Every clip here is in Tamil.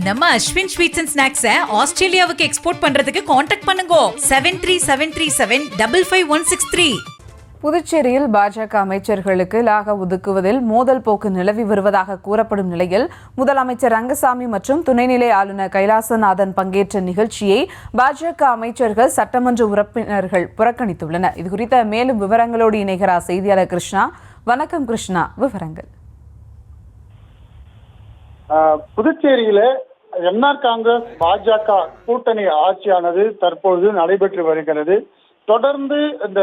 நம்ம அஸ்வின் ஸ்வீட்ஸ் அண்ட் ஸ்நாக்ஸை ஆஸ்திரேலியாவுக்கு எக்ஸ்போர்ட் பண்றதுக்கு காண்டாக்ட் பண்ணுங்க 7373755163. புதுச்சேரியில் பாஜக அமைச்சர்களுக்கு லாக ஒதுக்குவதில் மோதல் போக்கு நிலவி வருவதாக கூறப்படும் நிலையில் முதலமைச்சர் ரங்கசாமி மற்றும் துணைநிலை ஆளுநர் கைலாசநாதன் பங்கேற்ற நிகழ்ச்சியை பாஜக அமைச்சர்கள் சட்டமன்ற உறுப்பினர்கள் புறக்கணித்துள்ளனர். இதுகுறித்த மேலும் விவரங்களோடு இணைகிறார் செய்தியாளர் கிருஷ்ணா. வணக்கம் கிருஷ்ணா, விவரங்கள். புதுச்சேரியில என்ஆர் காங்கிரஸ் பாஜக கூட்டணி ஆட்சியானது தற்போது நடைபெற்று வருகிறது. தொடர்ந்து இந்த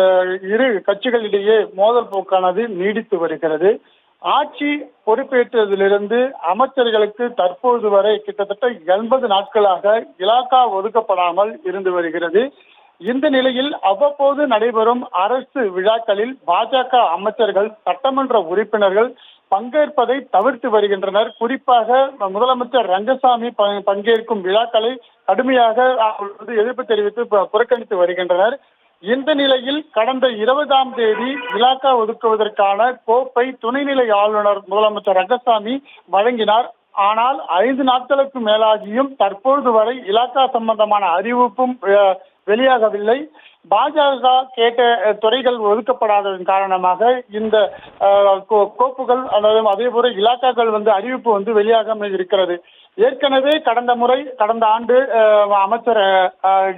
இரு கட்சிகளிடையே மோதல் போக்கானது நீடித்து வருகிறது. ஆட்சி பொறுப்பேற்றதிலிருந்து அமைச்சர்களுக்கு தற்போது வரை கிட்டத்தட்ட 80 நாட்களாக இலாக்கா ஒதுக்கப்படாமல் இருந்து வருகிறது. இந்த நிலையில் அவ்வப்போது நடைபெறும் அரசு விழாக்களில் பாஜக அமைச்சர்கள் சட்டமன்ற உறுப்பினர்கள் பங்கேற்பதை தவிர்த்து வருகின்றனர். குறிப்பாக முதலமைச்சர் ரங்கசாமி பங்கேற்கும் விழாக்களை கடுமையாக எதிர்ப்பு தெரிவித்து புறக்கணித்து வருகின்றனர். இந்த நிலையில் கடந்த 20ஆம் தேதி இலாக்கா ஒதுக்குவதற்கான கோப்பை துணைநிலை ஆளுநர் முதலமைச்சர் ரங்கசாமி வழங்கினார். ஆனால் 5 நாட்களுக்கு மேலாகியும் தற்போது வரை இலாக்கா சம்பந்தமான அறிவிப்பும் வெளியாகவில்லை. பாஜக கேட்ட துறைகள் ஒதுக்கப்படாததன் காரணமாக இந்த கோப்புகள் அதே போல இலாக்காக்கள் அறிவிப்பு வெளியாகாமல் இருக்கிறது. ஏற்கனவே கடந்த ஆண்டு அமைச்சர்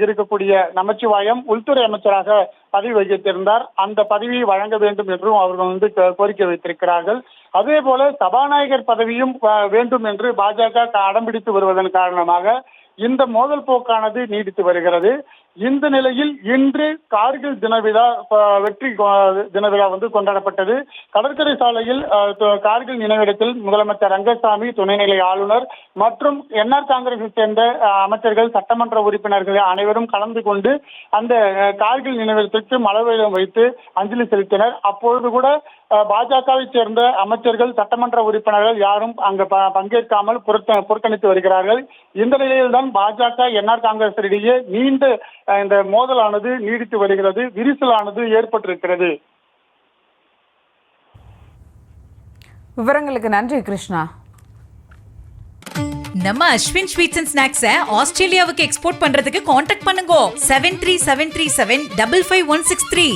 இருக்கக்கூடிய நமச்சிவாயம் உள்துறை அமைச்சராக பதவி வகித்திருந்தார். அந்த பதவியை வழங்க வேண்டும் என்றும் அவர்கள் கோரிக்கை வைத்திருக்கிறார்கள். அதே போல சபாநாயகர் பதவியும் வேண்டும் என்று பாஜக அடம்பிடித்து வருவதன் காரணமாக இந்த மோதல் போக்கானது நீடித்து வருகிறது. இந்த நிலையில் இன்று கார்கில் தின விழா வெற்றி தின விழா கொண்டாடப்பட்டது. கடற்கரை சாலையில் கார்கில் நினைவிடத்தில் முதலமைச்சர் ரங்கசாமி, துணைநிலை ஆளுநர் மற்றும் என்ஆர் காங்கிரஸை சேர்ந்த அமைச்சர்கள், சட்டமன்ற உறுப்பினர்கள் அனைவரும் கலந்து கொண்டு அந்த கார்கில் நினைவிடத்திற்கு மலர்வளையம் வைத்து அஞ்சலி செலுத்தினர். அப்பொழுது கூட பாஜகவை சேர்ந்த அமைச்சர்கள், சட்டமன்ற உறுப்பினர்கள் யாரும் அங்கு பங்கேற்காமல் புறக்கணித்து வருகிறார்கள். இந்த நிலையில்தான் பாஜக என்ஆர் காங்கிரஸ் இடையே நீண்ட இந்த மோதலானது நீடித்து வருகிறது, விரிசலானது ஏற்பட்டிருக்கிறது. விவரங்களுக்கு நன்றி கிருஷ்ணா. நம்ம அஸ்வின் ஸ்வீட்ஸ் அண்ட் ஸ்நாக்ஸை ஆஸ்திரேலியாவுக்கு எக்ஸ்போர்ட் பண்றதுக்கு காண்டாக்ட் பண்ணுங்க 7373755163.